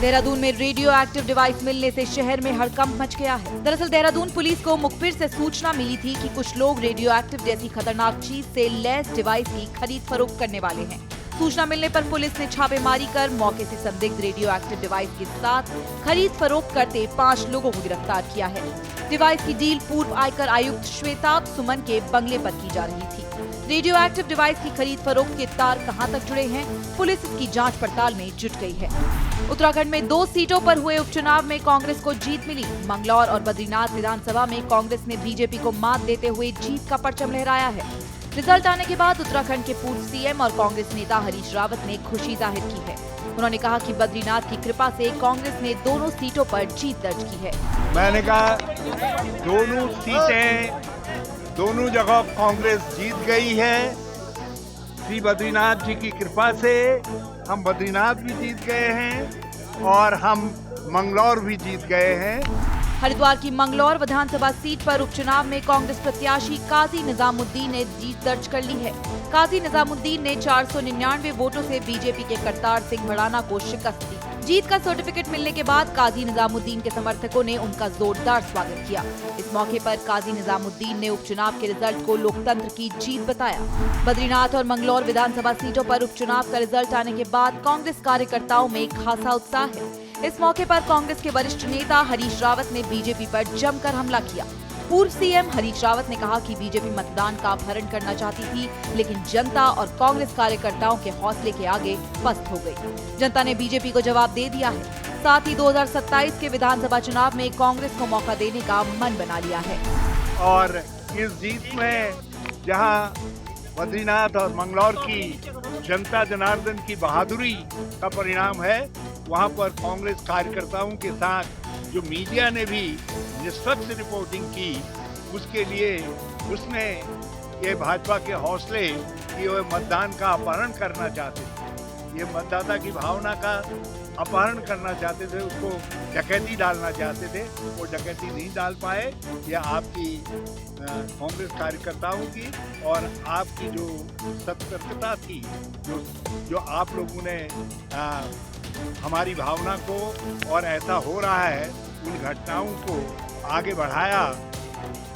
देहरादून में radio active device मिलने से शहर में हड़कंप मच गया है। दरअसल देहरादून पुलिस को मुखबिर से सूचना मिली थी कि कुछ लोग रेडियो एक्टिव जैसी खतरनाक चीज से लैस डिवाइस की खरीद फरोख्त करने वाले हैं। सूचना मिलने पर पुलिस ने छापेमारी कर मौके से संदिग्ध रेडियो एक्टिव डिवाइस के साथ खरीद फरोख्त करते 5 लोगों को गिरफ्तार किया है। डिवाइस की डील पूर्व आयकर आयुक्त श्वेताब सुमन के बंगले पर की जा रही थी। रेडियो एक्टिव डिवाइस की खरीद फरोख्त के तार कहां तक जुड़े हैं, पुलिस इसकी जांच पड़ताल में जुट गई है। उत्तराखंड में 2 सीटों पर हुए उपचुनाव में कांग्रेस को जीत मिली। मंगलौर और बद्रीनाथ विधानसभा में कांग्रेस ने बीजेपी को मात देते हुए जीत का परचम लहराया है। रिजल्ट आने के बाद उत्तराखंड के पूर्व सीएम और कांग्रेस नेता हरीश रावत ने खुशी जाहिर की है। उन्होंने कहा कि बद्रीनाथ की कृपा से कांग्रेस ने दोनों सीटों पर जीत दर्ज की है। मैंने कहा दोनों सीटें दोनों जगह कांग्रेस जीत गई है। श्री बद्रीनाथ जी की कृपा से हम बद्रीनाथ भी जीत गए हैं और हम मंगलौर भी जीत गए हैं। हरिद्वार की मंगलौर विधानसभा सीट पर उपचुनाव में कांग्रेस प्रत्याशी काजी निजामुद्दीन ने जीत दर्ज कर ली है। काजी निजामुद्दीन ने 499 वोटों से बीजेपी के करतार सिंह भड़ाना को शिकस्त दी। जीत का सर्टिफिकेट मिलने के बाद काजी निजामुद्दीन के समर्थकों ने उनका जोरदार स्वागत किया। इस मौके पर काजी निजामुद्दीन ने उपचुनाव के रिजल्ट को लोकतंत्र की जीत बताया। बद्रीनाथ और मंगलौर विधानसभा सीटों पर उपचुनाव का रिजल्ट आने के बाद कांग्रेस कार्यकर्ताओं में खासा उत्साह है। इस मौके पर कांग्रेस के वरिष्ठ नेता हरीश रावत ने बीजेपी पर जमकर हमला किया। पूर्व सीएम हरीश रावत ने कहा कि बीजेपी मतदान का अपहरण करना चाहती थी, लेकिन जनता और कांग्रेस कार्यकर्ताओं के हौसले के आगे पस्त हो गई। जनता ने बीजेपी को जवाब दे दिया है। साथ ही 2027 के विधानसभा चुनाव में कांग्रेस को मौका देने का मन बना लिया है। और इस जीत में जहां बद्रीनाथ और मंगलौर की जनता जनार्दन की बहादुरी का परिणाम है, वहां पर कांग्रेस कार्यकर्ताओं के साथ जो मीडिया ने भी निष्पक्ष रिपोर्टिंग की, उसके लिए उसने ये भाजपा के हौसले कि वो मतदान का अपहरण करना चाहते थे, ये मतदाता की भावना का अपहरण करना चाहते थे, उसको डकैती डालना चाहते थे, वो डकैती नहीं डाल पाए। यह आपकी कांग्रेस कार्यकर्ताओं की और आपकी जो सतर्कता थी, जो आप लोगों ने हमारी भावना को, और ऐसा हो रहा है, उन घटनाओं को आगे बढ़ाया,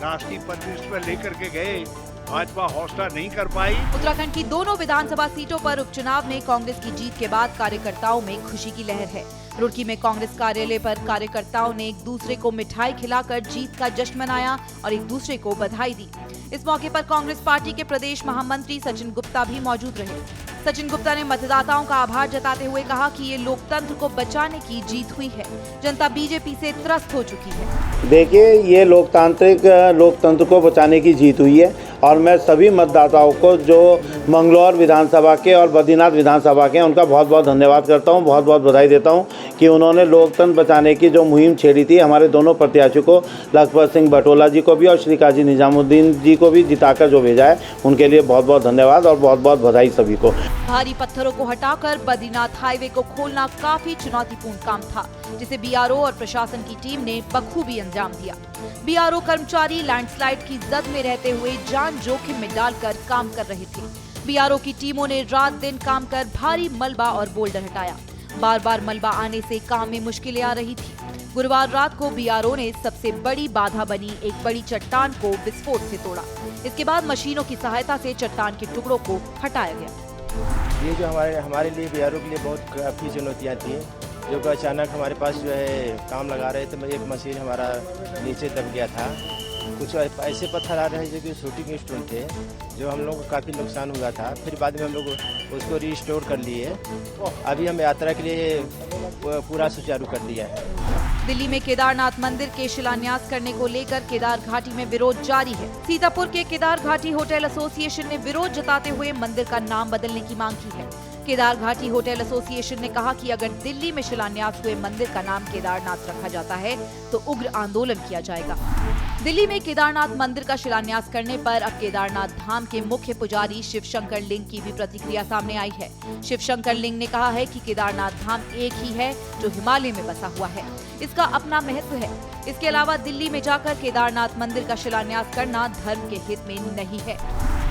राष्ट्रीय परिदृश्य पर लेकर के गए, भाजपा हौसला नहीं कर पाई। उत्तराखंड की दोनों विधानसभा सीटों पर उपचुनाव में कांग्रेस की जीत के बाद कार्यकर्ताओं में खुशी की लहर है। रुड़की में कांग्रेस कार्यालय पर कार्यकर्ताओं ने एक दूसरे को मिठाई खिलाकर जीत का जश्न मनाया और एक दूसरे को बधाई दी। इस मौके पर कांग्रेस पार्टी के प्रदेश महामंत्री सचिन गुप्ता भी मौजूद रहे। सचिन गुप्ता ने मतदाताओं का आभार जताते हुए कहा कि ये लोकतंत्र को बचाने की जीत हुई है। जनता बीजेपी से त्रस्त हो चुकी है। देखिए, ये लोकतंत्र को बचाने की जीत हुई है और मैं सभी मतदाताओं को जो मंगलौर विधानसभा के और बद्रीनाथ विधानसभा के, उनका बहुत बहुत धन्यवाद करता हूँ, बहुत बहुत बधाई देता हूँ कि उन्होंने लोकतंत्र बचाने की जो मुहिम छेड़ी थी, हमारे दोनों प्रत्याशियों को, लखपत सिंह बटोला जी को भी और श्री काजी निजामुद्दीन जी को भी जिताकर जो भेजा है, उनके लिए बहुत बहुत धन्यवाद और बहुत बहुत बधाई सभी को। भारी पत्थरों को हटाकर बद्रीनाथ हाईवे को खोलना काफी चुनौतीपूर्ण काम था, जिसे बीआरओ और प्रशासन की टीम ने बखूबी अंजाम दिया। बीआरओ कर्मचारी लैंडस्लाइड की जद में रहते हुए जान जोखिम में डालकर काम कर रहे थे। बीआरओ की टीमों ने रात दिन काम कर भारी मलबा और बोल्डर हटाया। बार बार मलबा आने से काम में मुश्किलें आ रही थी। गुरुवार रात को बीआरओ ने सबसे बड़ी बाधा बनी एक बड़ी चट्टान को विस्फोट से तोड़ा। इसके बाद मशीनों की सहायता से चट्टान के टुकड़ों को हटाया गया। ये जो हमारे लिए बीआरओ के लिए बहुत काफ़ी चुनौतियाँ थी, जो कि अचानक हमारे पास जो है काम लगा रहे थे, एक मशीन हमारा नीचे दब गया था। कुछ ऐसे पत्थर आ रहे हैं जो कि शूटिंग स्टोन थे, जो हम लोग को काफ़ी नुकसान हुआ था। फिर बाद में हम लोग उसको रिस्टोर कर लिए। अभी हम यात्रा के लिए पूरा सुचारू कर दिया है। दिल्ली में केदारनाथ मंदिर के शिलान्यास करने को लेकर केदार घाटी में विरोध जारी है। सीतापुर के केदार घाटी होटल एसोसिएशन ने विरोध जताते हुए मंदिर का नाम बदलने की मांग की है। केदार घाटी होटल एसोसिएशन ने कहा कि अगर दिल्ली में शिलान्यास हुए मंदिर का नाम केदारनाथ रखा जाता है तो उग्र आंदोलन किया जाएगा। दिल्ली में केदारनाथ मंदिर का शिलान्यास करने पर अब केदारनाथ धाम के मुख्य पुजारी शिवशंकर लिंग की भी प्रतिक्रिया सामने आई है। शिवशंकर लिंग ने कहा है कि केदारनाथ धाम एक ही है जो हिमालय में बसा हुआ है, इसका अपना महत्व है। इसके अलावा दिल्ली में जाकर केदारनाथ मंदिर का शिलान्यास करना धर्म के हित में नहीं है।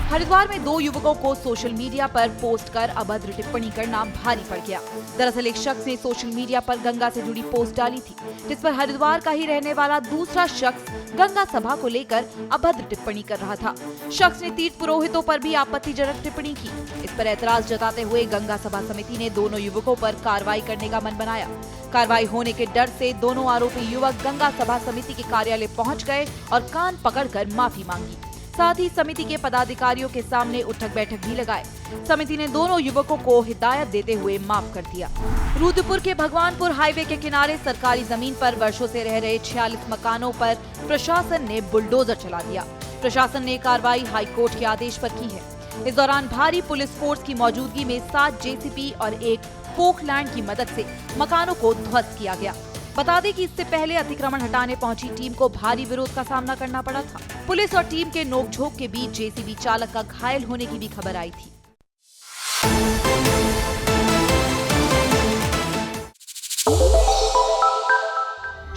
हरिद्वार में 2 युवकों को सोशल मीडिया पर पोस्ट कर अभद्र टिप्पणी करना भारी पड़ गया। दरअसल एक शख्स ने सोशल मीडिया पर गंगा से जुड़ी पोस्ट डाली थी, जिस पर हरिद्वार का ही रहने वाला दूसरा शख्स गंगा सभा को लेकर अभद्र टिप्पणी कर रहा था। शख्स ने तीर्थ पुरोहितों पर भी आपत्तिजनक टिप्पणी की। इस पर ऐतराज जताते हुए गंगा सभा समिति ने दोनों युवकों पर कार्रवाई करने का मन बनाया। कार्रवाई होने के डर से दोनों आरोपी युवक गंगा सभा समिति के कार्यालय पहुंच गए और कान पकड़कर माफी मांगी। साथ ही समिति के पदाधिकारियों के सामने उठक बैठक भी लगाए। समिति ने दोनों युवकों को हिदायत देते हुए माफ कर दिया। रुद्रपुर के भगवानपुर हाईवे के किनारे सरकारी जमीन पर वर्षों से रह रहे 46 मकानों पर प्रशासन ने बुलडोजर चला दिया। प्रशासन ने कार्रवाई हाईकोर्ट के आदेश पर की है। इस दौरान भारी पुलिस फोर्स की मौजूदगी में 7 जेसीबी और एक फोकलैंड की मदद से मकानों को ध्वस्त किया गया। बता दें कि इससे पहले अतिक्रमण हटाने पहुंची टीम को भारी विरोध का सामना करना पड़ा था। पुलिस और टीम के नोकझोंक के बीच जेसीबी चालक का घायल होने की भी खबर आई थी।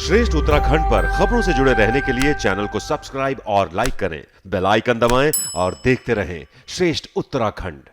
श्रेष्ठ उत्तराखंड पर खबरों से जुड़े रहने के लिए चैनल को सब्सक्राइब और लाइक करें, बेल आइकन दबाएं और देखते रहें श्रेष्ठ उत्तराखंड।